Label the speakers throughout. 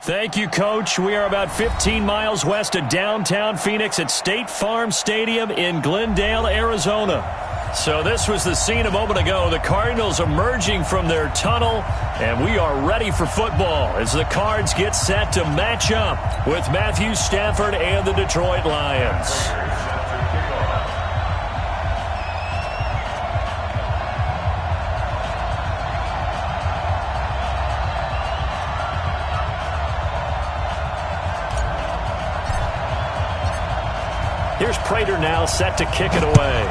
Speaker 1: Thank you, Coach. We are about 15 miles west of downtown Phoenix at State Farm Stadium in Glendale, Arizona. So this was the scene a moment ago. The Cardinals emerging from their tunnel, and we are ready for football as the Cards get set to match up with Matthew Stafford and the Detroit Lions. Here's Prater now set to kick it away.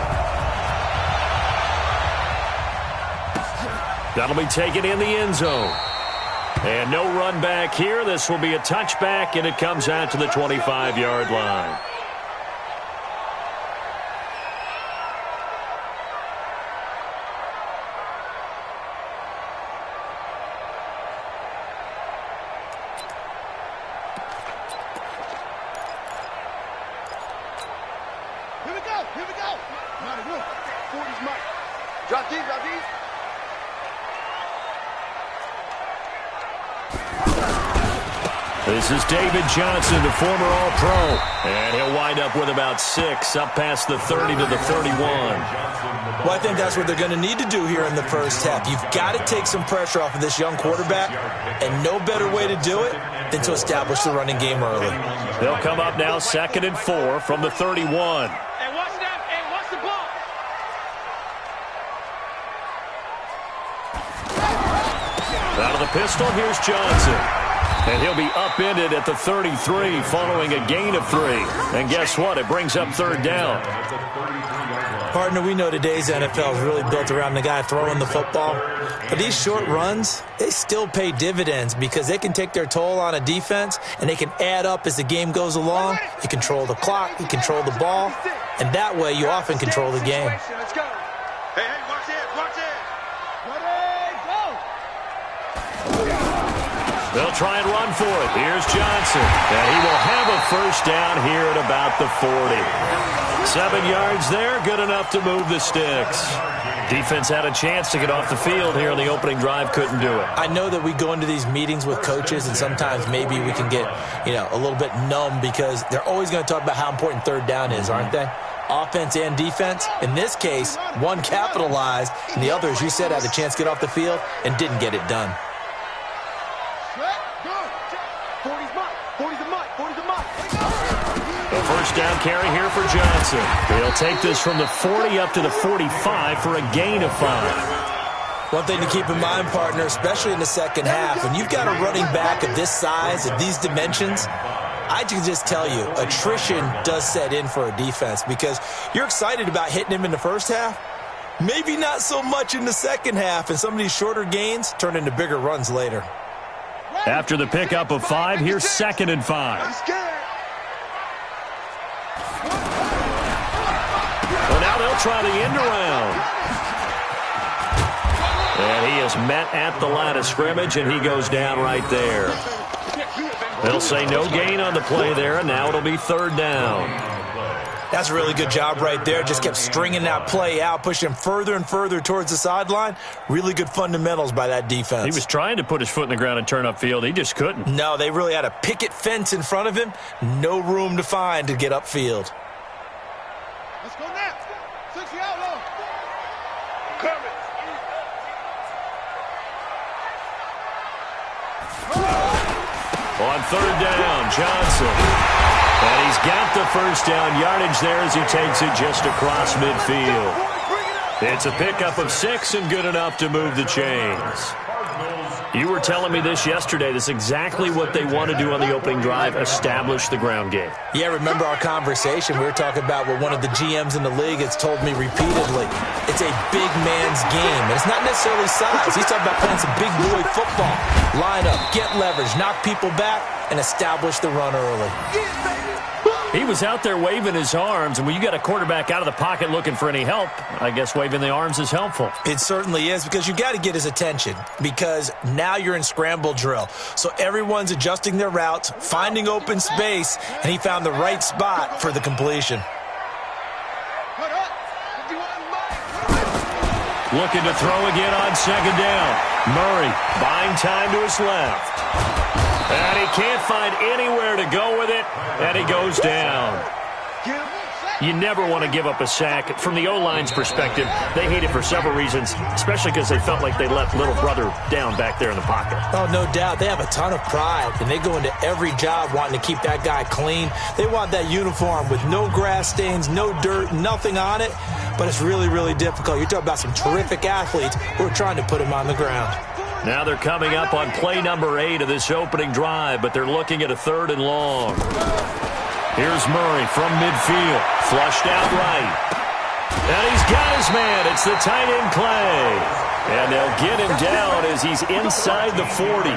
Speaker 1: That'll be taken in the end zone. And no run back here. This will be a touchback, and it comes out to the 25-yard line.
Speaker 2: Here we go. Here we go. Not a room. 40's Mike. Drop these, drop these.
Speaker 1: This is David Johnson, the former All-Pro. And he'll wind up with about 6, up past the 30 to the 31.
Speaker 3: Well, I think that's what they're going to need to do here in the first half. You've got to take some pressure off of this young quarterback, and no better way to do it than to establish the running game early.
Speaker 1: They'll come up now 2nd and 4 from the 31.
Speaker 2: And watch that, and watch the ball.
Speaker 1: Out of the pistol, here's Johnson. And he'll be upended at the 33 following a gain of 3. And guess what? It brings up 3rd down.
Speaker 3: Partner, we know today's NFL is really built around the guy throwing the football. But these short runs, they still pay dividends because they can take their toll on a defense, and they can add up as the game goes along. You control the clock, you control the ball, and that way you often control the game.
Speaker 2: Let's go. Hey, watch it, watch it. Ready, go.
Speaker 1: They'll try and run for it. Here's Johnson. And he will have a first down here at about the 40. 7 yards there, good enough to move the sticks. Defense had a chance to get off the field here on the opening drive, couldn't do it.
Speaker 3: I know that we go into these meetings with coaches, and sometimes maybe we can get, a little bit numb because they're always going to talk about how important 3rd down is, aren't they? Offense and defense. In this case, one capitalized, and the other, as you said, had a chance to get off the field and didn't get it done.
Speaker 1: A first down carry here for Johnson. He'll take this from the 40 up to the 45 for a gain of 5.
Speaker 3: One thing to keep in mind, partner, especially in the second half, when you've got a running back of this size, of these dimensions, I can just tell you, attrition does set in for a defense because you're excited about hitting him in the first half. Maybe not so much in the second half, and some of these shorter gains turn into bigger runs later.
Speaker 1: After the pickup of 5, here's 2nd and 5. Well, now they'll try the end around. And he is met at the line of scrimmage, and he goes down right there. They'll say no gain on the play there, and now it'll be 3rd down.
Speaker 3: That's a really good job right there. Just kept stringing that play out, pushing him further and further towards the sideline. Really good fundamentals by that defense.
Speaker 1: He was trying to put his foot in the ground and turn upfield. He just couldn't.
Speaker 3: No, they really had a picket fence in front of him. No room to find to get upfield.
Speaker 2: Let's go now. 60 out low. Coming.
Speaker 1: On 3rd down, Johnson. And he's got the first down yardage there as he takes it just across midfield. It's a pickup of 6 and good enough to move the chains. You were telling me this yesterday. This is exactly what they want to do on the opening drive, establish the ground game.
Speaker 3: Yeah, remember our conversation? We were talking about what one of the GMs in the league has told me repeatedly. It's a big man's game, and it's not necessarily size. He's talking about playing some big boy football. Line up, get leverage, knock people back, and establish the run early.
Speaker 1: He was out there waving his arms, and when you got a quarterback out of the pocket looking for any help, I guess waving the arms is helpful.
Speaker 3: It certainly is, because you got to get his attention, because now you're in scramble drill. So everyone's adjusting their routes, finding open space, and he found the right spot for the completion.
Speaker 1: Looking to throw again on 2nd down. Murray buying time to his left. And he can't find anywhere to go with it, and he goes down. You never want to give up a sack. From the O-line's perspective, they hate it for several reasons, especially because they felt like they let little brother down back there in the pocket.
Speaker 3: Oh, no doubt. They have a ton of pride, and they go into every job wanting to keep that guy clean. They want that uniform with no grass stains, no dirt, nothing on it, but it's really, really difficult. You're talking about some terrific athletes who are trying to put him on the ground.
Speaker 1: Now they're coming up on play number 8 of this opening drive, but they're looking at a 3rd and long. Here's Murray from midfield, flushed out right. And he's got his man. It's the tight end Clay. And they'll get him down as he's inside the 40.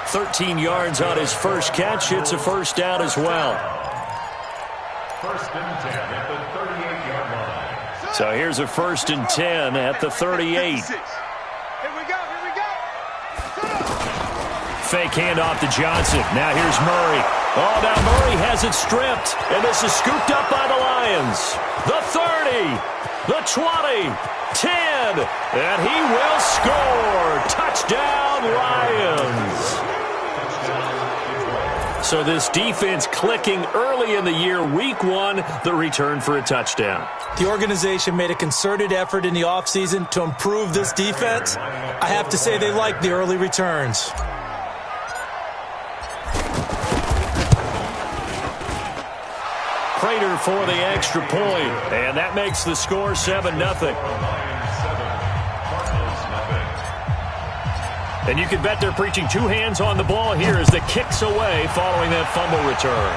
Speaker 1: 13 yards on his first catch. It's a first down as well.
Speaker 4: 1st and 10 at the 38-yard line.
Speaker 1: So here's a 1st and 10 at the 38. Fake handoff to Johnson. Now here's Murray. Oh, now Murray has it stripped. And this is scooped up by the Lions. The 30, the 20, 10. And he will score. Touchdown, Lions. So this defense clicking early in the year. Week 1, the return for a touchdown.
Speaker 3: The organization made a concerted effort in the offseason to improve this defense. I have to say they like the early returns.
Speaker 1: Prater for the extra point, and that makes the score 7-0. And you can bet they're preaching 2 hands on the ball here as the kick's away following that fumble return.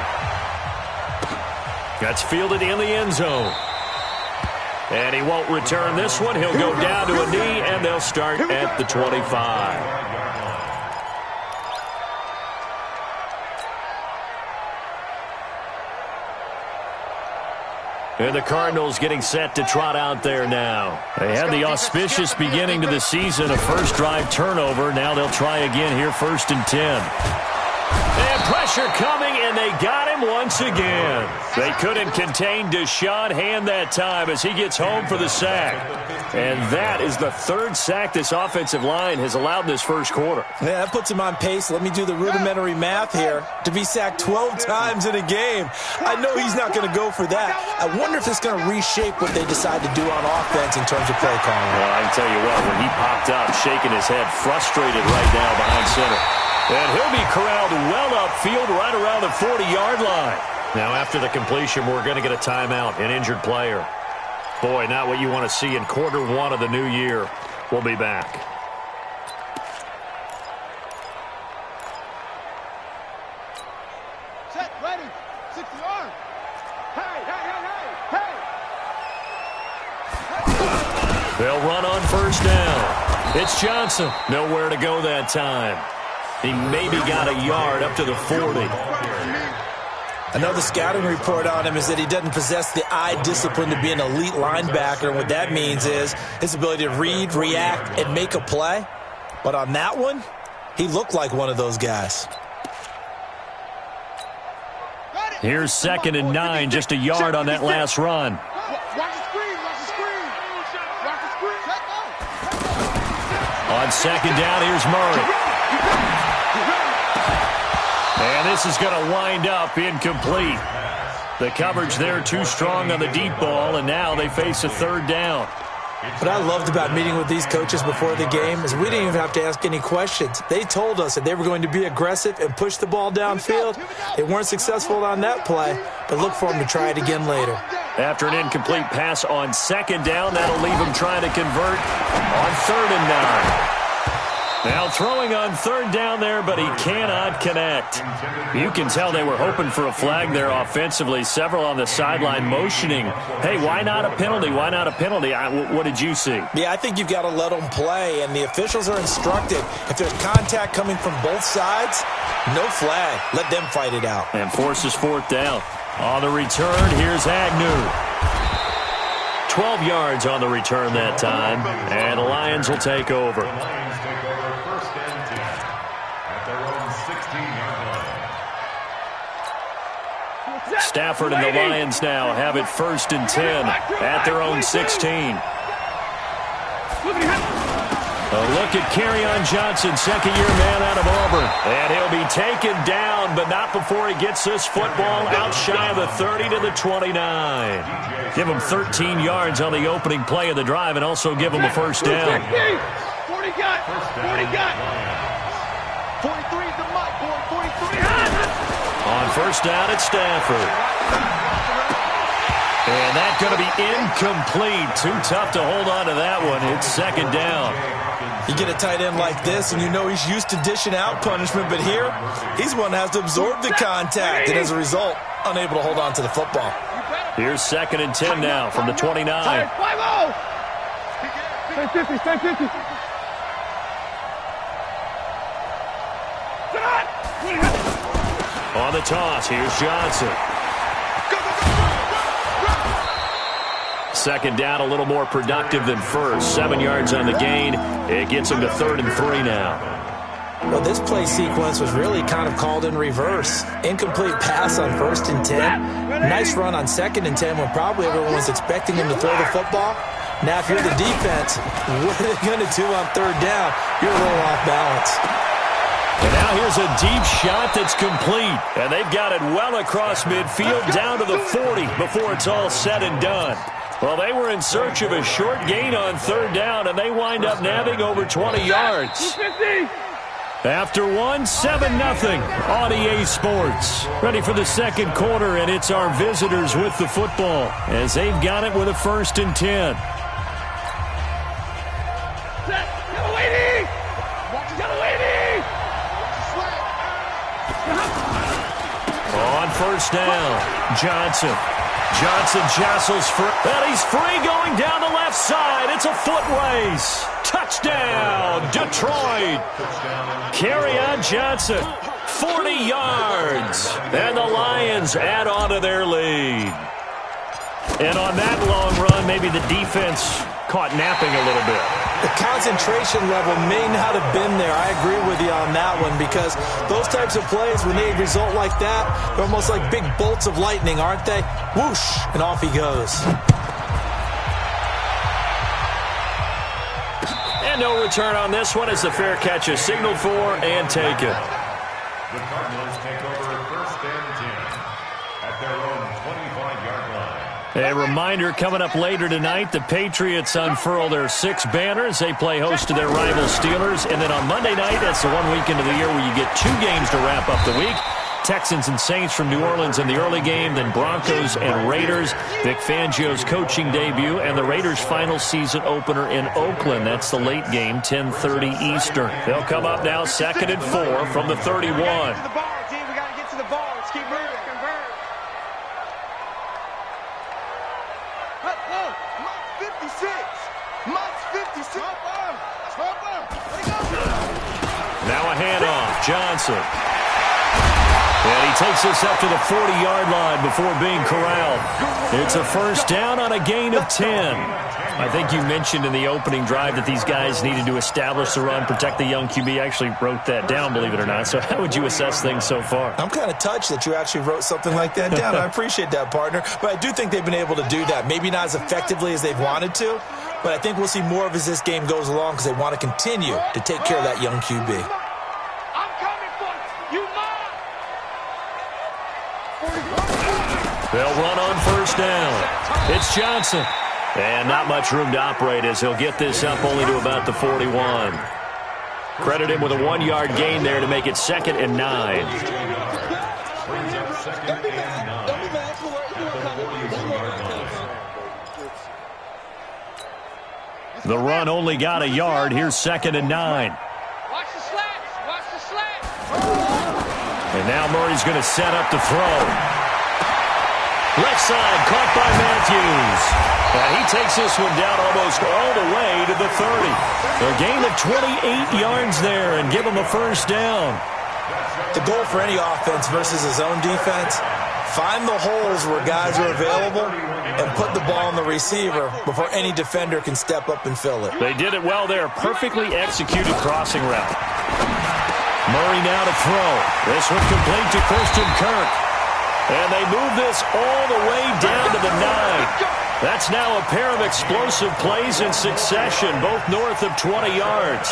Speaker 1: That's fielded in the end zone. And he won't return this one. He'll go down to a knee, and they'll start at the 25. And the Cardinals getting set to trot out there now. They had the auspicious beginning to the season, a first drive turnover. Now they'll try again here, 1st and 10. And pressure coming, and they got him once again. They couldn't contain Deshaun Hand that time as he gets home for the sack. And that is the 3rd sack this offensive line has allowed this first quarter.
Speaker 3: Yeah, that puts him on pace. Let me do the rudimentary math here. To be sacked 12 times in a game, I know he's not going to go for that. I wonder if it's going to reshape what they decide to do on offense in terms of play calling.
Speaker 1: Well, I can tell you what, when he popped up, shaking his head, frustrated right now behind center. And he'll be corralled well upfield right around the 40-yard line. Now, after the completion, we're going to get a timeout, an injured player. Boy, not what you want to see in quarter 1 of the new year. We'll be back.
Speaker 2: Set, ready, 60 arm. Hey, hey, hey, hey, hey.
Speaker 1: They'll run on 1st down. It's Johnson. Nowhere to go that time. He maybe got a yard up to the 40.
Speaker 3: Another scouting report on him is that he doesn't possess the eye discipline to be an elite linebacker. And what that means is his ability to read, react, and make a play. But on that one, he looked like one of those guys.
Speaker 1: Here's 2nd and 9, just a yard on that last run.
Speaker 2: Watch the screen, watch the screen. Watch the screen.
Speaker 1: On 2nd down, here's Murray. And this is going to wind up incomplete. The coverage there too strong on the deep ball, and now they face a 3rd down.
Speaker 3: What I loved about meeting with these coaches before the game is we didn't even have to ask any questions. They told us that they were going to be aggressive and push the ball downfield. They weren't successful on that play, but look for them to try it again later.
Speaker 1: After an incomplete pass on 2nd down, that'll leave them trying to convert on 3rd and 9. Now throwing on 3rd down there, but he cannot connect. You can tell they were hoping for a flag there offensively. Several on the sideline motioning, hey, why not a penalty? Why not a penalty? What did you see?
Speaker 3: Yeah, I think you've got to let them play, and the officials are instructed. If there's contact coming from both sides, no flag. Let them fight it out.
Speaker 1: And forces 4th down. On the return, here's Agnew. 12 yards on the return that time, and the Lions will take over. Stafford and the Lions now have it 1st and 10 at their own 16. A look at Kerryon Johnson, second-year man out of Auburn. And he'll be taken down, but not before he gets this football out shy of the 30 to the 29. Give him 13 yards on the opening play of the drive and also give him a first down.
Speaker 2: 40 got. 40 got. 43 is the mic, boy. 43.
Speaker 1: On first down at Stanford. And that's going to be incomplete. Too tough to hold on to that one. It's second down.
Speaker 3: You get a tight end like this, and you know he's used to dishing out punishment, but here, he's one that has to absorb the contact, and as a result, unable to hold on to the football.
Speaker 1: Here's second and 10 now from the 29.
Speaker 2: 5-0. 10-50, 10-50.
Speaker 1: On the toss, here's Johnson. Second down, a little more productive than first. 7 yards on the gain. It gets him to 3rd and 3 now.
Speaker 3: Well, this play sequence was really kind of called in reverse. Incomplete pass on 1st and 10. Nice run on 2nd and 10 when probably everyone was expecting him to throw the football. Now, if you're the defense, what are they going to do on 3rd down? You're a little off balance.
Speaker 1: And now here's a deep shot that's complete. And they've got it well across midfield down to the 40 before it's all said and done. Well, they were in search of a short gain on 3rd down, and they wind up nabbing over 20 yards. After one, 7-0 on EA Sports. Ready for the second quarter, and it's our visitors with the football as they've got it with a 1st and 10. On first down, Johnson jostles free, and he's free going down the left side. It's a foot race. Touchdown, Detroit. Kerryon Johnson, 40 yards. And the Lions add on to their lead. And on that long run, maybe the defense caught napping a little bit.
Speaker 3: The concentration level may not have been there. I agree with you on that one because those types of plays, when they result like that, they're almost like big bolts of lightning, aren't they? Whoosh, and off he goes.
Speaker 1: And no return on this one as the fair catch is signaled for and taken.
Speaker 4: The Cardinals take over 1st and 10 at their own 25-yard line.
Speaker 1: A reminder coming up later tonight, the Patriots unfurl their 6 banners. They play host to their rival Steelers. And then on Monday night, that's the one weekend of the year where you get 2 games to wrap up the week. Texans and Saints from New Orleans in the early game, then Broncos and Raiders. Vic Fangio's coaching debut and the Raiders' final season opener in Oakland. That's the late game, 10:30 Eastern. They'll come up now 2nd and 4 from the 31.
Speaker 2: We got to get to the ball. Let's keep moving.
Speaker 1: Now a handoff, Johnson. And he takes this up to the 40-yard line before being corralled. It's a first down on a gain of 10. I think you mentioned in the opening drive that these guys needed to establish the run, protect the young QB. I actually wrote that down, believe it or not. So how would you assess things so far?
Speaker 3: I'm kind of touched that you actually wrote something like that down. I appreciate that, partner. But I do think they've been able to do that. Maybe not as effectively as they've wanted to, but I think we'll see more of as this game goes along because they want to continue to take care of that young QB.
Speaker 2: I'm coming for you, Mom.
Speaker 1: They'll run on first down. It's Johnson. And not much room to operate as he'll get this up only to about the 41. Credit him with a 1-yard gain there to make it 2nd and 9. The run only got a yard. Here's 2nd and 9.
Speaker 2: Watch the slats. Watch the slats.
Speaker 1: And now Murray's going to set up to throw. Left side, caught by Matthews. And he takes this one down almost all the way to the 30. A gain of 28 yards there and give him a first down.
Speaker 3: The goal for any offense versus his own defense, find the holes where guys are available and put the ball on the receiver before any defender can step up and fill it.
Speaker 1: They did it well there. Perfectly executed crossing route. Murray now to throw. This one complete to Christian Kirk. And they move this all the way down to the 9. That's now a pair of explosive plays in succession, both north of 20 yards.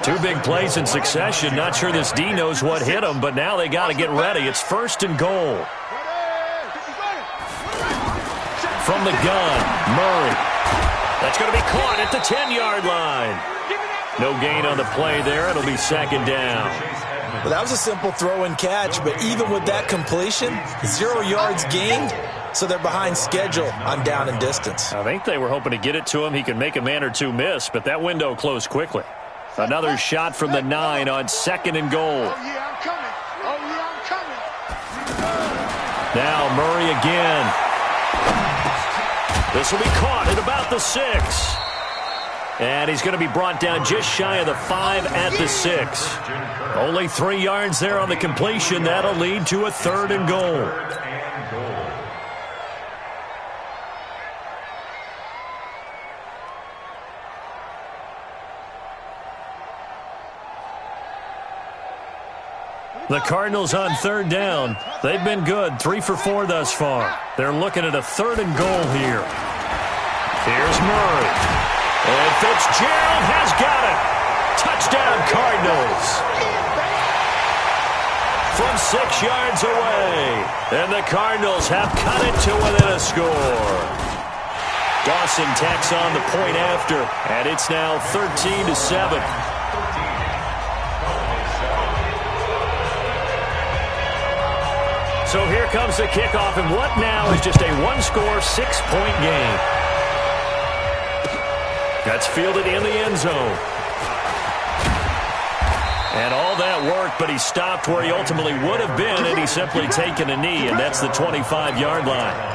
Speaker 1: 2 big plays in succession. Not sure this D knows what hit him, but now they got to get ready. It's 1st and goal. From the gun, Murray. That's going to be caught at the 10-yard line. No gain on the play there. It'll be 2nd down.
Speaker 3: Well, that was a simple throw and catch, but even with that completion, 0 yards gained, so they're behind schedule on down and distance.
Speaker 1: I think they were hoping to get it to him. He could make a man or two miss, but that window closed quickly. Another shot from the 9 on 2nd and goal.
Speaker 2: Oh, yeah, I'm coming. Oh, yeah, I'm coming.
Speaker 1: Now Murray again. This will be caught at about the 6. And he's going to be brought down just shy of the 5 at the 6. Only 3 yards there on the completion. That'll lead to a 3rd and goal. The Cardinals on 3rd down. They've been good, 3 for 4 thus far. They're looking at a 3rd and goal here. Here's Murray. And Fitzgerald has got it. Touchdown, Cardinals. From 6 yards away. And the Cardinals have cut it to within a score. Dawson tacks on the point after. And it's now 13-7. So here comes the kickoff, and what now is just a 1-score, 6-point game. That's fielded in the end zone. And all that work, but he stopped where he ultimately would have been, and he's simply taken a knee, and that's the 25-yard line.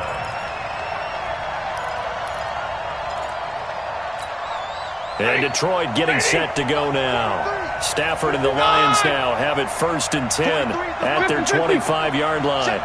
Speaker 1: And Detroit getting set to go now. Stafford and the Lions now have it 1st and 10 at their 25-yard line.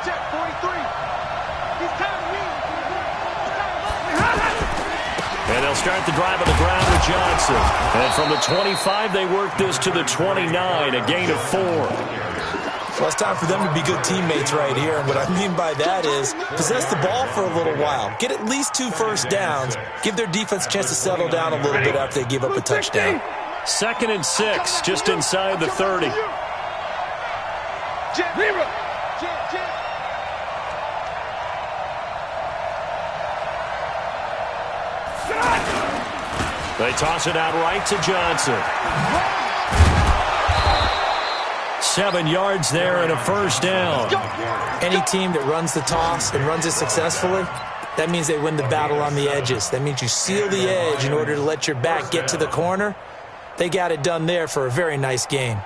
Speaker 1: And they'll start the drive on the ground with Johnson. And from the 25, they work this to the 29, a gain of 4.
Speaker 3: Well, it's time for them to be good teammates right here. And what I mean by that is possess the ball for a little while. Get at least 2 first downs. Give their defense a chance to settle down a little bit after they give up a touchdown.
Speaker 1: 2nd and 6, just inside the 30. They toss it out right to Johnson. 7 yards there and a 1st down.
Speaker 3: Any team that runs the toss and runs it successfully, that means they win the battle on the edges. That means you seal the edge in order to let your back get to the corner. They got it done there for a very nice gain.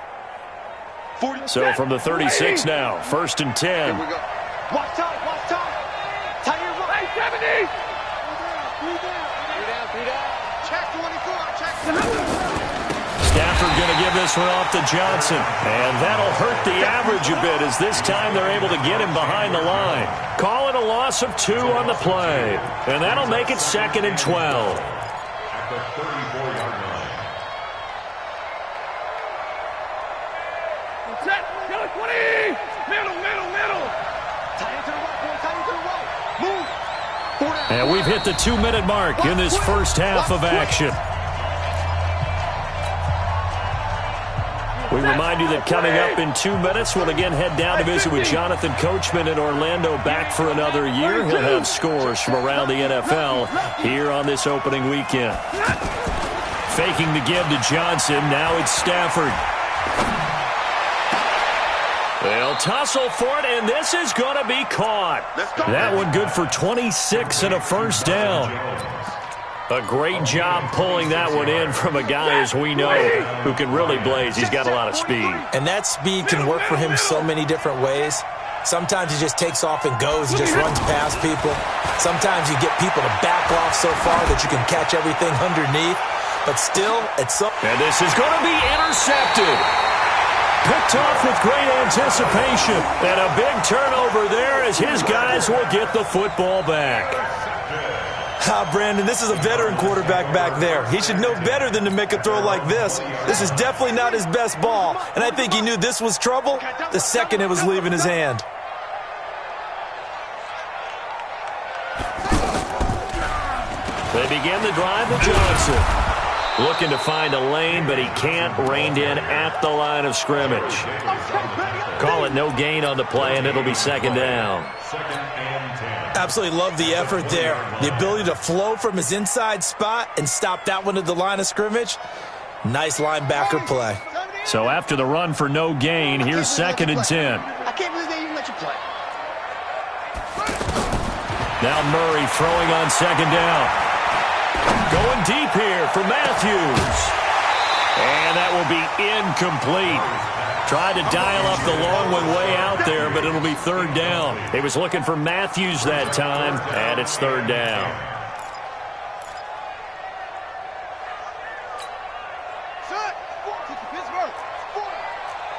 Speaker 1: So from the 36 now, 1st and 10.
Speaker 2: Watch time, watch time. Tight end right. 70. Three down. Check 24, check 24.
Speaker 1: Stafford going to give this one off to Johnson. And that'll hurt the average a bit as this time they're able to get him behind the line. Call it a loss of 2 on the play. And that'll make it 2nd and 12.
Speaker 4: At the 34-yard line.
Speaker 2: Set, kill it, 20. Middle. Tight end to the right, boy, tight end to the right. Move.
Speaker 1: And we've hit the 2-minute mark in this first half of action. We remind you that coming up in 2 minutes, we'll again head down to visit with Jonathan Coachman in Orlando, back for another year. He'll have scores from around the NFL here on this opening weekend. Faking the give to Johnson. Now it's Stafford. They'll tussle for it, and this is going to be caught. That one good for 26 and a 1st down. A great job pulling that one in from a guy, as we know, who can really blaze. He's got a lot of speed.
Speaker 3: And that speed can work for him so many different ways. Sometimes he just takes off and goes and just runs past people. Sometimes you get people to back off so far that you can catch everything underneath. But still, it's so...
Speaker 1: And this is going to be intercepted. Picked off with great anticipation. And a big turnover there as his guys will get the football back.
Speaker 3: Brandon, this is a veteran quarterback back there. He should know better than to make a throw like this. This is definitely not his best ball. And I think he knew this was trouble the second it was leaving his hand.
Speaker 1: They begin the drive with Johnson. Looking to find a lane, but he can't. Reined in at the line of scrimmage. Call it no gain on the play, and it'll be second down.
Speaker 3: Absolutely love the effort there. The ability to flow from his inside spot and stop that one at the line of scrimmage. Nice linebacker play.
Speaker 1: So after the run for no gain, here's second and 10.
Speaker 2: I can't believe they even let you play.
Speaker 1: Now Murray throwing on second down. Going deep here for Matthews. And that will be incomplete. Tried to dial up the long one way out there, but it'll be third down. He was looking for Matthews that time, and it's third down.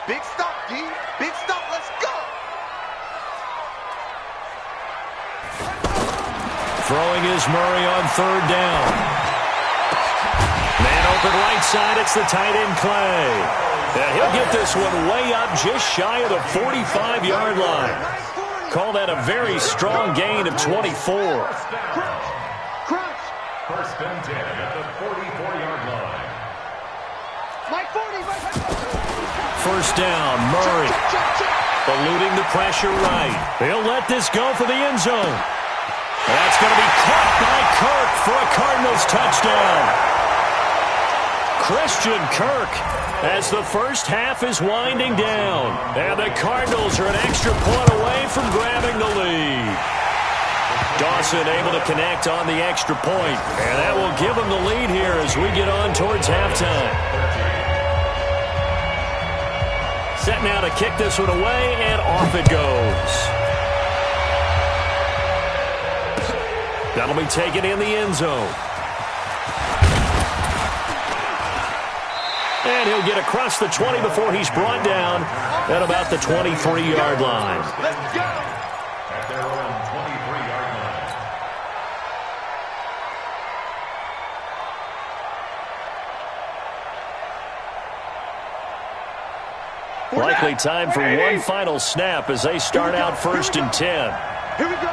Speaker 2: Big stop, D. Big stop. Let's go.
Speaker 1: Throwing is Murray on third down. Man open right side. It's the tight end Clay. And he'll get this one way up just shy of the 45-yard line. Call that a very strong gain of 24.
Speaker 4: First and 10 at the 44-yard line.
Speaker 1: First down, Murray. Eluding the pressure right. He'll let this go for the end zone. That's going to be caught by Kirk for a Cardinals touchdown. Christian Kirk, as the first half is winding down. And the Cardinals are an extra point away from grabbing the lead. Dawson able to connect on the extra point. And that will give him the lead here as we get on towards halftime. Set now to kick this one away, and off it goes. That'll be taken in the end zone. And he'll get across the 20 before he's brought down at about the 23-yard line.
Speaker 2: Let's go.
Speaker 4: At their own 23-yard line.
Speaker 1: Likely time for one final snap as they start out first and 10.
Speaker 2: Here we go.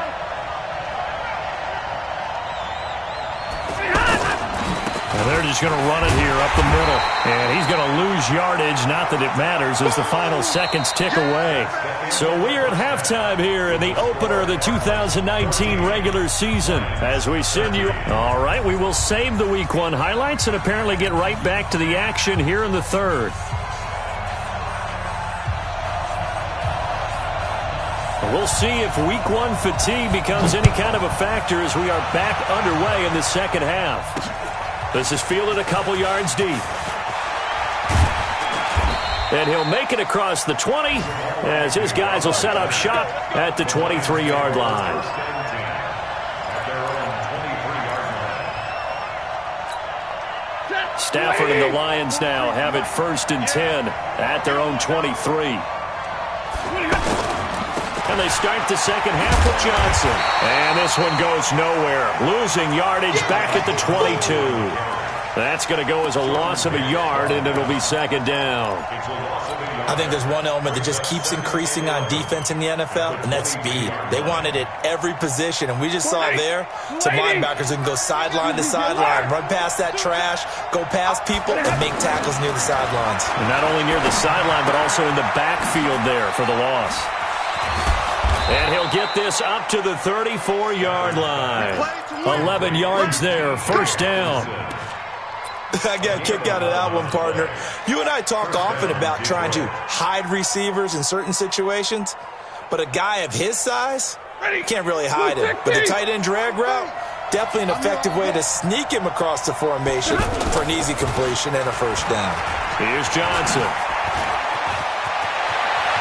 Speaker 1: And they're just going to run it here up the middle. And he's going to lose yardage. Not that it matters as the final seconds tick away. So we are at halftime here in the opener of the 2019 regular season. As we send you... All right, we will save the Week 1 highlights and apparently get right back to the action here in the third. We'll see if Week 1 fatigue becomes any kind of a factor as we are back underway in the second half. This is fielded a couple yards deep. And he'll make it across the 20 as his guys will set up shop at the 23-yard line. Stafford and the Lions now have it first and 10 at their own 23. And they start the second half with Johnson. And this one goes nowhere. Losing yardage back at the 22. That's going to go as a loss of a yard, and it'll be second down.
Speaker 3: I think there's one element that just keeps increasing on defense in the NFL, and that's speed. They want it at every position, and we just saw there some linebackers who can go sideline to sideline, run past that trash, go past people, and make tackles near the sidelines.
Speaker 1: And not only near the sideline, but also in the backfield there for the loss. And he'll get this up to the 34-yard line. 11 yards there, first down.
Speaker 3: I got a kick out of that one, partner. You and I talk often about trying to hide receivers in certain situations, but a guy of his size can't really hide him. But the tight end drag route, definitely an effective way to sneak him across the formation for an easy completion and a first down.
Speaker 1: Here's Johnson.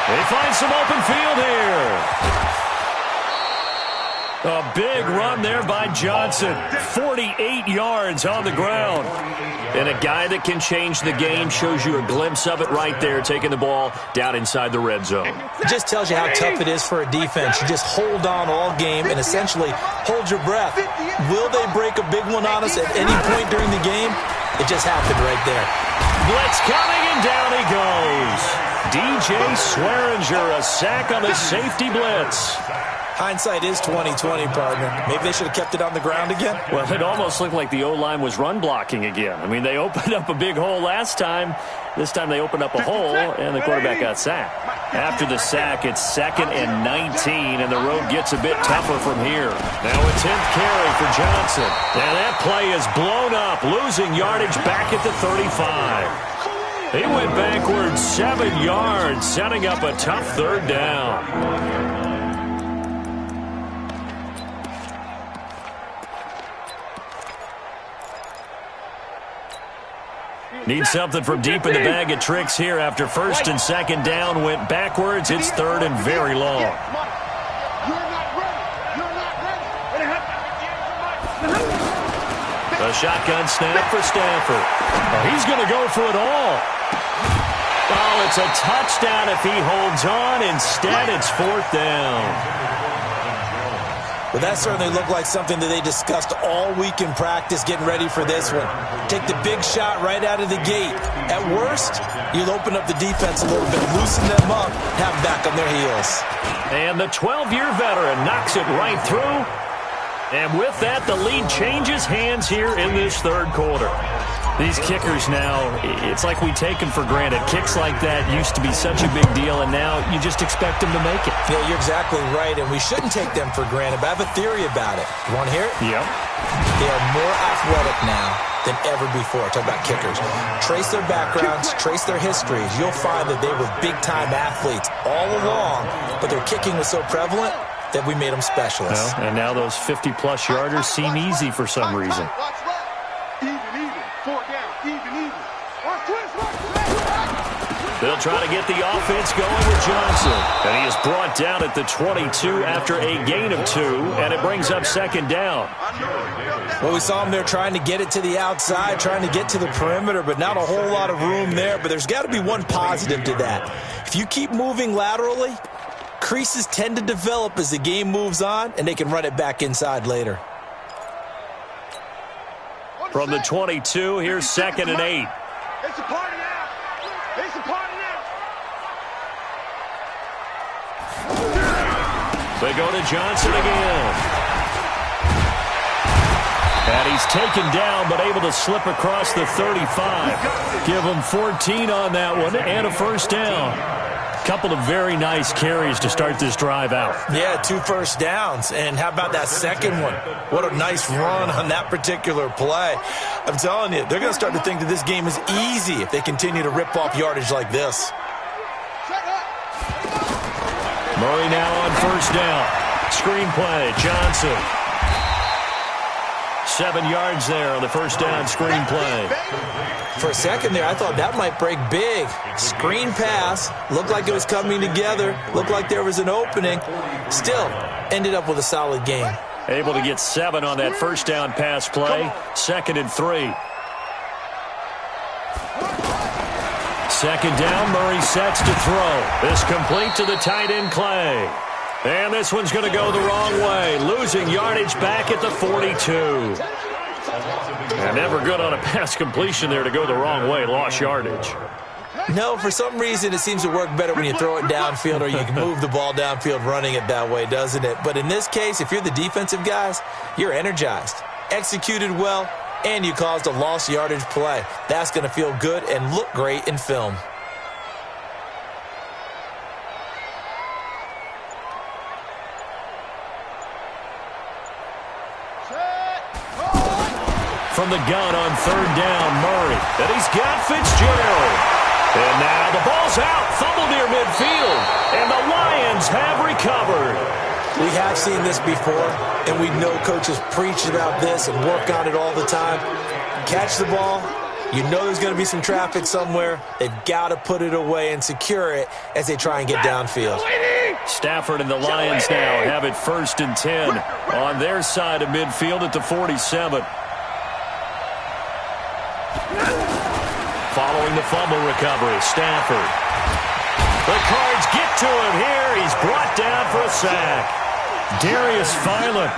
Speaker 1: They find some open field here. A big run there by Johnson. 48 yards on the ground. And a guy that can change the game, shows you a glimpse of it right there, taking the ball down inside the red zone.
Speaker 3: It just tells you how tough it is for a defense. You just hold on all game and essentially hold your breath. Will they break a big one on us at any point during the game? It just happened right there.
Speaker 1: Blitz coming, and down he goes. DJ Swearinger, a sack on the safety blitz.
Speaker 3: Hindsight is 20/20, partner. Maybe they should have kept it on the ground again.
Speaker 1: Well, it almost looked like the O-line was run blocking again. I mean, they opened up a big hole last time. This time they opened up a hole, and the quarterback got sacked. After the sack, it's 2nd and 19, and the road gets a bit tougher from here. Now a 10th carry for Johnson. And that play is blown up, losing yardage back at the 35. He went backwards 7 yards, setting up a tough 3rd down. Need something from deep in the bag of tricks here after 1st and 2nd down went backwards. It's 3rd and very long. A shotgun snap for Stafford. Oh, he's going to go for it all. Oh, it's a touchdown if he holds on. Instead, it's 4th down.
Speaker 3: Well, that certainly looked like something that they discussed all week in practice, getting ready for this one. Take the big shot right out of the gate. At worst, you'll open up the defense a little bit, loosen them up, have them back on their heels.
Speaker 1: And the 12-year veteran knocks it right through. And with that, the lead changes hands here in this 3rd quarter. These kickers now, it's like we take them for granted. Kicks like that used to be such a big deal, and now you just expect them to make it.
Speaker 3: Yeah, you're exactly right, and we shouldn't take them for granted, but I have a theory about it. You want to hear it?
Speaker 1: Yep.
Speaker 3: They are more athletic now than ever before. Talk about kickers. Trace their backgrounds, trace their histories. You'll find that they were big-time athletes all along, but their kicking was so prevalent that we made them specialists.
Speaker 1: Well, and now those 50-plus yarders seem easy for some reason. They'll try to get the offense going with Johnson. And he is brought down at the 22 after a gain of 2, and it brings up 2nd down.
Speaker 3: Well, we saw him there trying to get it to the outside, trying to get to the perimeter, but not a whole lot of room there. But there's got to be one positive to that. If you keep moving laterally, creases tend to develop as the game moves on, and they can run it back inside later.
Speaker 1: From the 22, here's 2nd and 8.
Speaker 2: It's a party now. It's a party now.
Speaker 1: They go to Johnson again. And he's taken down, but able to slip across the 35. Give him 14 on that one and a 1st down. Couple of very nice carries to start this drive out.
Speaker 3: Yeah, 2 first downs. And how about that second one? What a nice run on that particular play. I'm telling you, they're going to start to think that this game is easy if they continue to rip off yardage like this.
Speaker 1: Murray now on 1st down. Screen play, Johnson. 7 yards there on the 1st down screen play.
Speaker 3: For a second there, I thought that might break big. Screen pass. Looked like it was coming together. Looked like there was an opening. Still, ended up with a solid game.
Speaker 1: Able to get 7 on that 1st down pass play. 2nd and 3. 2nd down, Murray sets to throw. This complete to the tight end, Clay. And this one's going to go the wrong way. Losing yardage back at the 42. And never good on a pass completion there to go the wrong way. Lost yardage.
Speaker 3: No, for some reason it seems to work better when you throw it downfield or you can move the ball downfield running it that way, doesn't it? But in this case, if you're the defensive guys, you're energized, executed well, and you caused a lost yardage play. That's going to feel good and look great in film.
Speaker 1: From the gun on 3rd down, Murray. And he's got Fitzgerald. And now the ball's out. Fumble near midfield. And the Lions have recovered.
Speaker 3: We have seen this before, and we know coaches preach about this and work on it all the time. Catch the ball. You know there's going to be some traffic somewhere. They've got to put it away and secure it as they try and get downfield.
Speaker 1: Stafford and the Lions now have it 1st and 10 on their side of midfield at the 47. Following the fumble recovery, Stafford. The Cards get to him here. He's brought down for a sack. Darius Philon.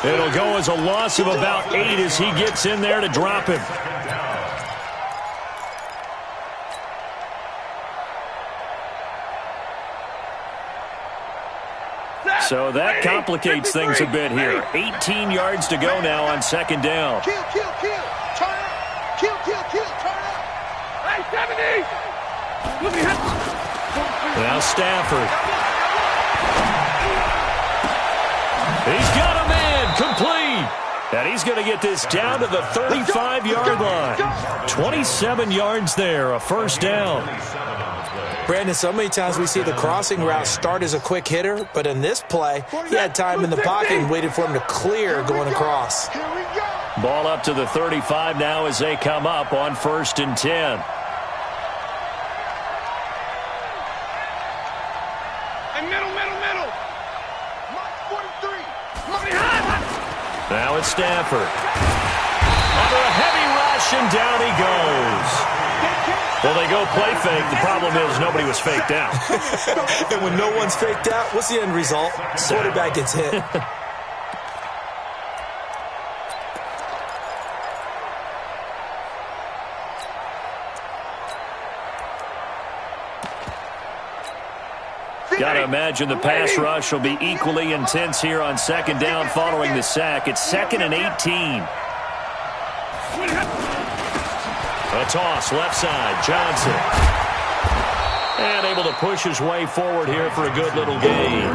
Speaker 1: It'll go as a loss of about 8 as he gets in there to drop him. So that complicates things a bit here. 18 yards to go now on second down.
Speaker 2: Kill, kill, kill. Turn up. Kill, kill, kill. Turn up. Hey, 70.
Speaker 1: Now Stafford. He's got a man complete. And he's going to get this down to the 35-yard line. 27 yards there, a first down.
Speaker 3: Brandon, so many times we see the crossing route start as a quick hitter, but in this play, he had time in the pocket and waited for him to clear going across.
Speaker 2: Here we go.
Speaker 1: Ball up to the 35 now as they come up on 1st and 10.
Speaker 2: Hey, middle. Mark 43.
Speaker 1: Now it's Stafford. Under a heavy rush, and down he goes. Well, they go play fake. The problem is nobody was faked out.
Speaker 3: And when no one's faked out, what's the end result? Quarterback gets hit.
Speaker 1: Got to imagine the pass rush will be equally intense here on second down following the sack. It's 2nd and 18. A toss, left side, Johnson. And able to push his way forward here for a good little gain.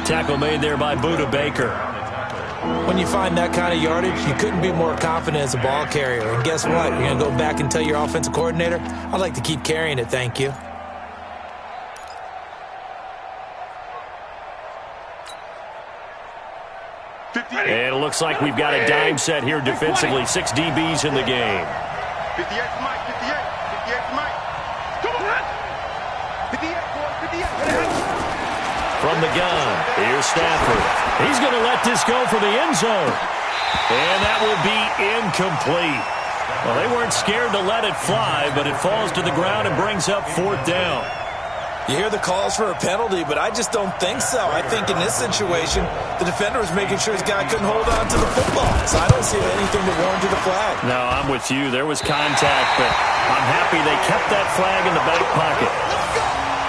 Speaker 1: Tackle made there by Budda Baker.
Speaker 3: When you find that kind of yardage, you couldn't be more confident as a ball carrier. And guess what? You're going to go back and tell your offensive coordinator, I'd like to keep carrying it, thank you.
Speaker 1: And it looks like we've got a dime set here defensively. 6 DBs in the game.
Speaker 2: 58 to Mike, 58 to Mike. Come on. 58, boy, 58.
Speaker 1: From the gun, here's Stafford. He's going to let this go for the end zone. And that will be incomplete. Well, they weren't scared to let it fly, but it falls to the ground and brings up 4th down.
Speaker 3: You hear the calls for a penalty, but I just don't think so. I think in this situation, the defender was making sure his guy couldn't hold on to the football. So I don't see anything to warrant the flag.
Speaker 1: No, I'm with you. There was contact, but I'm happy they kept that flag in the back pocket.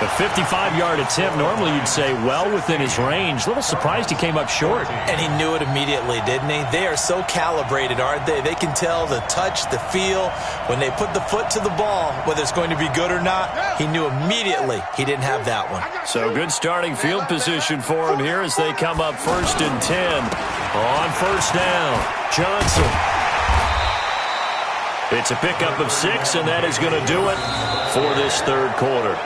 Speaker 1: A 55-yard attempt, normally you'd say well within his range. A little surprised he came up short.
Speaker 3: And he knew it immediately, didn't he? They are so calibrated, aren't they? They can tell the touch, the feel. When they put the foot to the ball, whether it's going to be good or not, he knew immediately he didn't have that one.
Speaker 1: So good starting field position for him here as they come up 1st and 10. On 1st down, Johnson. It's a pickup of 6, and that is going to do it for this 3rd quarter.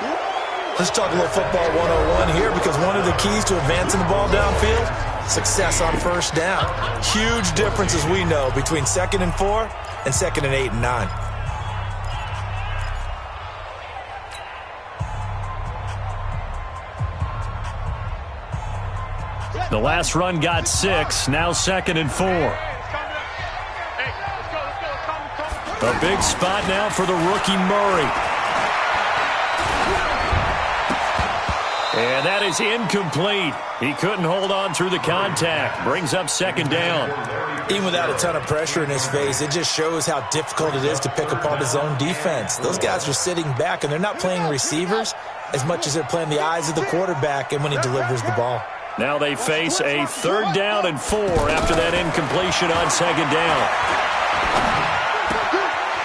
Speaker 3: Let's talk a little football 101 here, because one of the keys to advancing the ball downfield, success on 1st down. Huge difference, as we know, between 2nd and 4 and 2nd and 8 and 9.
Speaker 1: The last run got 6, now 2nd and 4. A big spot now for the rookie Murray. And that is incomplete. He couldn't hold on through the contact. Brings up 2nd down.
Speaker 3: Even without a ton of pressure in his face, it just shows how difficult it is to pick apart his own defense. Those guys are sitting back, and they're not playing receivers as much as they're playing the eyes of the quarterback and when he delivers the ball.
Speaker 1: Now they face a 3rd down and 4 after that incompletion on 2nd down.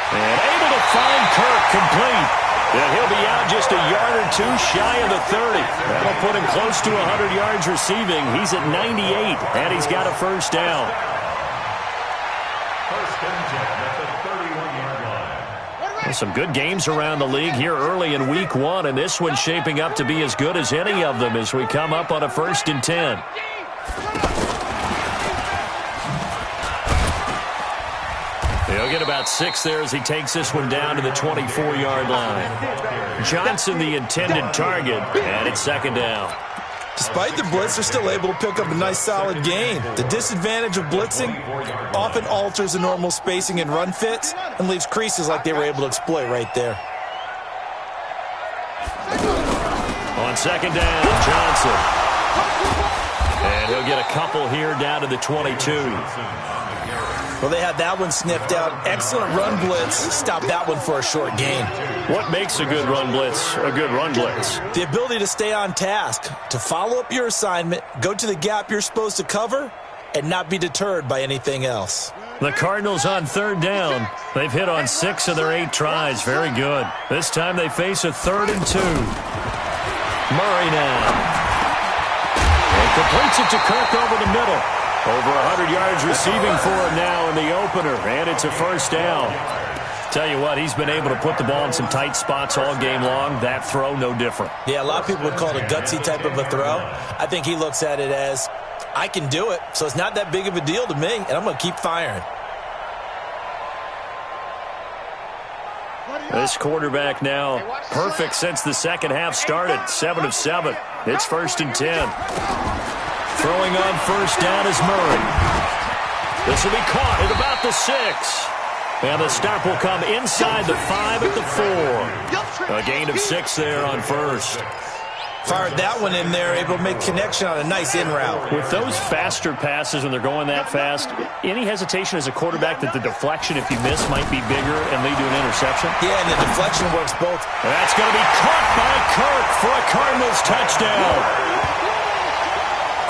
Speaker 1: And able to find Kirk complete. And he'll be out just a yard or 2 shy of the 30. That'll put him close to 100 yards receiving. He's at 98, and he's got a 1st down.
Speaker 4: 1st and 10 at the 31-yard line.
Speaker 1: Well, some good games around the league here early in week 1, and this one's shaping up to be as good as any of them as we come up on a 1st and 10. He'll get about 6 there as he takes this one down to the 24-yard line. Johnson, the intended target, and it's 2nd down.
Speaker 3: Despite the blitz, they're still able to pick up a nice solid gain. The disadvantage of blitzing often alters the normal spacing and run fits and leaves creases like they were able to exploit right there.
Speaker 1: On 2nd down, Johnson. And he'll get a couple here down to the 22.
Speaker 3: Well, they had that one sniffed out. Excellent run blitz. Stop that one for a short gain.
Speaker 1: What makes a good run blitz a good run blitz?
Speaker 3: The ability to stay on task, to follow up your assignment, go to the gap you're supposed to cover, and not be deterred by anything else.
Speaker 1: The Cardinals on third down. They've hit on 6 of their 8 tries. Very good. This time they face a 3rd and 2. Murray now. And completes it to Kirk over the middle. Over 100 yards receiving for him now in the opener. And it's a first down. Tell you what, he's been able to put the ball in some tight spots all game long. That throw, no different.
Speaker 3: Yeah, a lot of people would call it a gutsy type of a throw. I think he looks at it as, I can do it, so it's not that big of a deal to me, and I'm going to keep firing.
Speaker 1: This quarterback now perfect since the second half started. 7 of 7. It's 1st and 10. Throwing on first down is Murray. This will be caught at about the 6. And the stop will come inside the 5 at the 4. A gain of 6 there on first.
Speaker 3: Fired that one in there, able to make connection on a nice in route.
Speaker 1: With those faster passes when they're going that fast, any hesitation as a quarterback that the deflection, if you miss, might be bigger and lead to an interception?
Speaker 3: Yeah, and the deflection works both.
Speaker 1: That's going to be caught by Kirk for a Cardinals touchdown.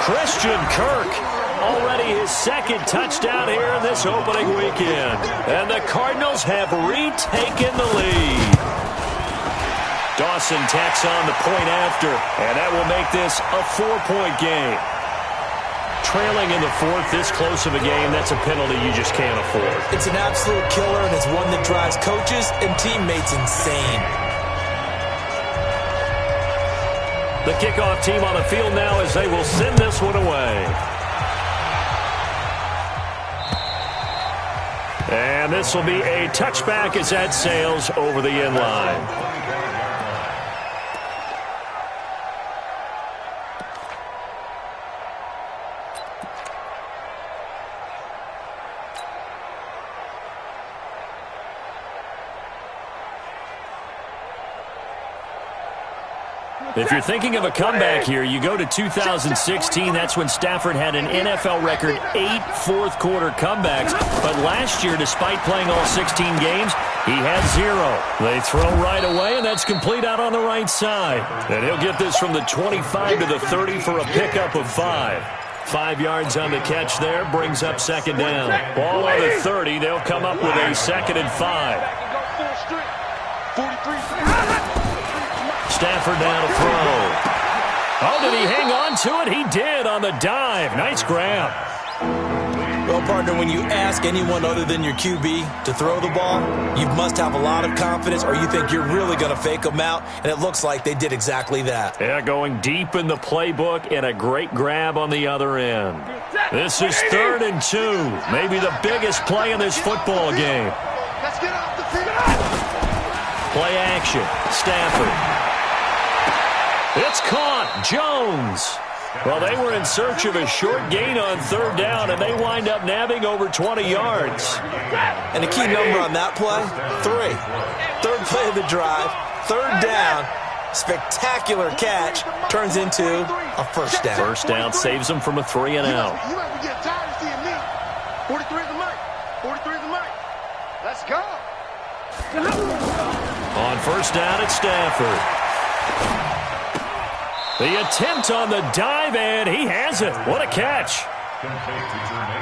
Speaker 1: Christian Kirk, already his 2nd touchdown here in this opening weekend. And the Cardinals have retaken the lead. Dawson tacks on the point after, and that will make this a 4-point game. Trailing in the 4th, this close of a game, that's a penalty you just can't afford.
Speaker 3: It's an absolute killer, and it's one that drives coaches and teammates insane.
Speaker 1: The kickoff team on the field now as they will send this one away. And this will be a touchback as that sails over the end line. If you're thinking of a comeback here, you go to 2016. That's when Stafford had an NFL record 8 fourth-quarter comebacks. But last year, despite playing all 16 games, he had 0. They throw right away, and that's complete out on the right side. And he'll get this from the 25 to the 30 for a pickup of 5. 5 yards on the catch there, brings up 2nd down. Ball on the 30, they'll come up with a 2nd and 5.
Speaker 2: 43.
Speaker 1: Stafford now to throw. Oh, did he hang on to it? He did on the dive. Nice grab.
Speaker 3: Well, partner, when you ask anyone other than your QB to throw the ball, you must have a lot of confidence or you think you're really going to fake them out, and it looks like they did exactly that.
Speaker 1: Yeah, going deep in the playbook and a great grab on the other end. This is 3rd and 2. Maybe the biggest play in this football game.
Speaker 2: Let's get off the field.
Speaker 1: Play action. Stafford. It's caught. Jones. Well, they were in search of a short gain on 3rd down, and they wind up nabbing over 20 yards.
Speaker 3: And a key number on that play, 3. 3rd play of the drive, 3rd down, spectacular catch, turns into a first down.
Speaker 1: First down saves them from a 3 and out.
Speaker 2: You might be getting tired of seeing me. 43 is the mic. 43 is the mic. Let's go.
Speaker 1: On first down, it's Stafford. The attempt on the dive, and he has it. What a catch.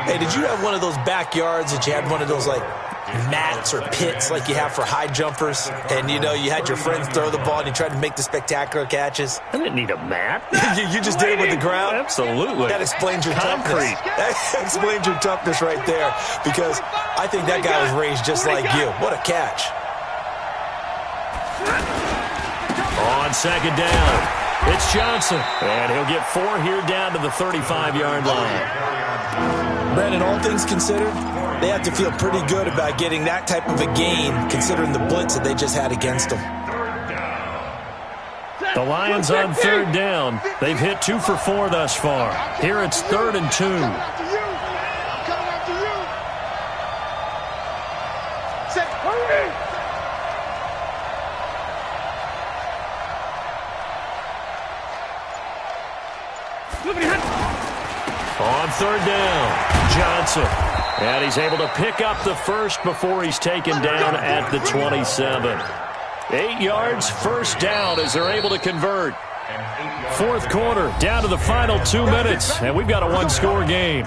Speaker 3: Hey, did you have one of those backyards that you had one of those, like, mats or pits like you have for high jumpers? And, you know, you had your friends throw the ball and you tried to make the spectacular catches?
Speaker 1: I didn't need a mat.
Speaker 3: you just did it with the ground?
Speaker 1: Absolutely.
Speaker 3: That explains your
Speaker 1: Concrete.
Speaker 3: toughness. That explains your toughness right there, because I think that guy was raised just like you. What a catch.
Speaker 1: On 2nd down. It's Johnson, and he'll get 4 here down to the 35-yard line.
Speaker 3: Brandon, all things considered, they have to feel pretty good about getting that type of a gain, considering the blitz that they just had against them.
Speaker 1: The Lions on 3rd down. They've hit 2 for 4 thus far. Here it's 3rd and 2. On 3rd down, Johnson. And he's able to pick up the first before he's taken down at the 27. 8 yards, first down as they're able to convert. Fourth quarter, down to the final 2 minutes, and we've got a one-score game.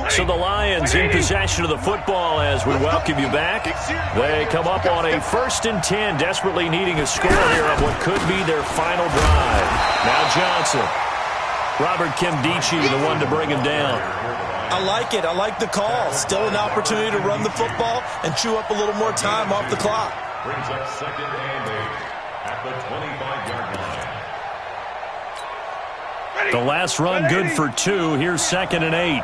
Speaker 1: So the Lions in possession of the football as we welcome you back. They come up on a 1st and 10, desperately needing a score here on what could be their final drive. Now Johnson. Robert Kimdichie, the one to bring him down.
Speaker 3: I like it. I like the call. Still an opportunity to run the football and chew up a little more time off the clock.
Speaker 4: Brings up 2nd and 8 at the 25-yard line.
Speaker 1: The last run good for 2. Here's 2nd and 8.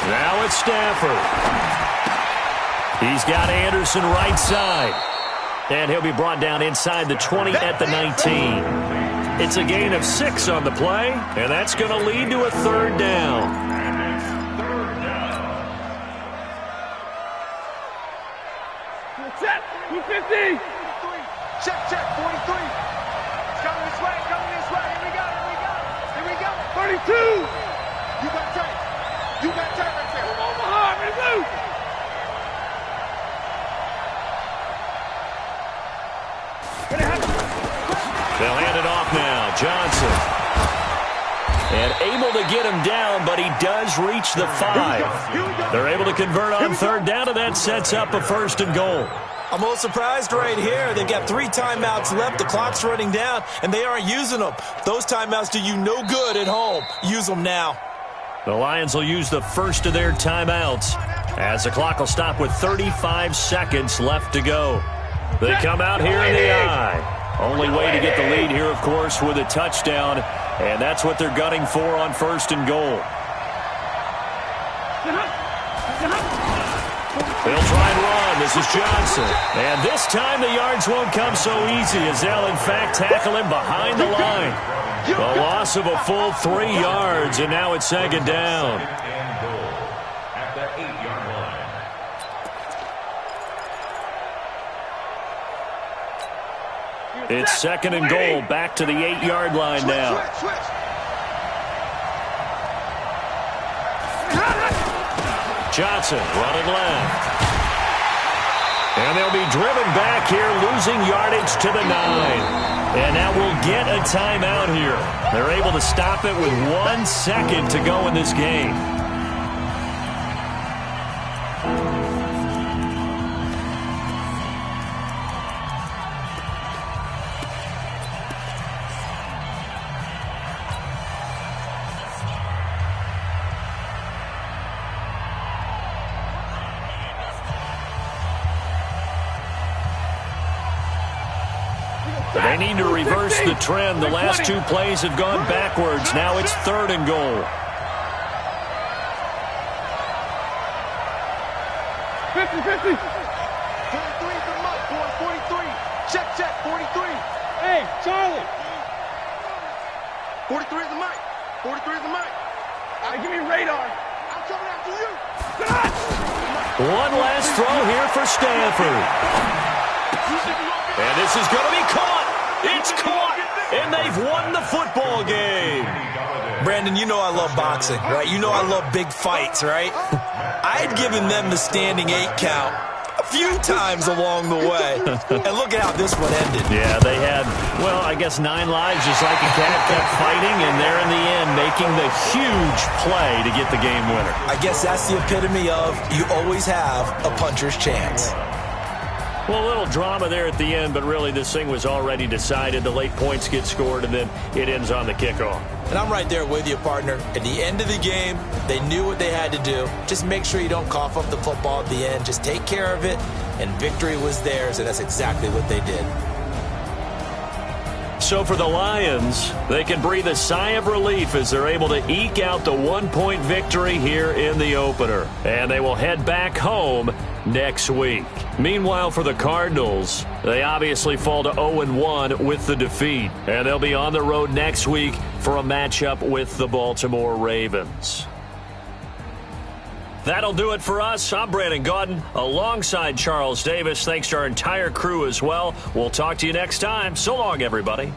Speaker 1: Now it's Stafford. He's got Anderson right side. And he'll be brought down inside the 20 at the 19. It's a gain of 6 on the play, and that's going to lead to a 3rd down.
Speaker 2: Check, 250. Check, 43. It's coming this way, Here we go. 32. You got tight. right there. Come on, behind me, move.
Speaker 1: They'll hand it off now. Johnson. And able to get him down, but he does reach the 5. They're able to convert on 3rd down, and that sets up a 1st and goal.
Speaker 3: I'm a little surprised right here. They've got 3 timeouts left. The clock's running down, and they aren't using them. Those timeouts do you no good at home. Use them now.
Speaker 1: The Lions will use the first of their timeouts as the clock will stop with 35 seconds left to go. They come out here in the eye. Only way to get the lead here, of course, with a touchdown, and that's what they're gunning for on 1st and goal. They'll try and run. This is Johnson. And this time the yards won't come so easy as they'll, in fact, tackle him behind the line. The loss of a full 3 yards, and now it's 2nd down.
Speaker 4: At the 8-yard line.
Speaker 1: It's 2nd and goal, back to the 8-yard line now. Johnson running left. And they'll be driven back here, losing yardage to the 9. And now we'll get a timeout here. They're able to stop it with 1 second to go in this game. They need to reverse the trend. The last 2 plays have gone backwards. Now it's 3rd and goal.
Speaker 2: 50-50. 43 the mic, boy. 43. Check, 43. Hey, Charlie. 43 is the mic. 43 is the mic. All right, give me radar. I'm coming after you.
Speaker 1: One last throw here for Stafford. And this is going to be caught. It's caught. And they've won the football game.
Speaker 3: Brandon, you know I love boxing, right? You know I love big fights, right? I had given them the standing 8 count a few times along the way. And look at how this one ended.
Speaker 1: Yeah, they had, well, I guess 9 lives just like a cat, kept fighting, and they're in the end making the huge play to get the game winner.
Speaker 3: I guess that's the epitome of you always have a puncher's chance.
Speaker 1: Well, a little drama there at the end, but really this thing was already decided. The late points get scored, and then it ends on the kickoff.
Speaker 3: And I'm right there with you, partner. At the end of the game, they knew what they had to do. Just make sure you don't cough up the football at the end. Just take care of it, and victory was theirs, and that's exactly what they did.
Speaker 1: So for the Lions, they can breathe a sigh of relief as they're able to eke out the 1-point victory here in the opener. And they will head back home next week. Meanwhile, for the Cardinals, they obviously fall to 0-1 with the defeat. And they'll be on the road next week for a matchup with the Baltimore Ravens. That'll do it for us. I'm Brandon Gaudin alongside Charles Davis. Thanks to our entire crew as well. We'll talk to you next time. So long, everybody.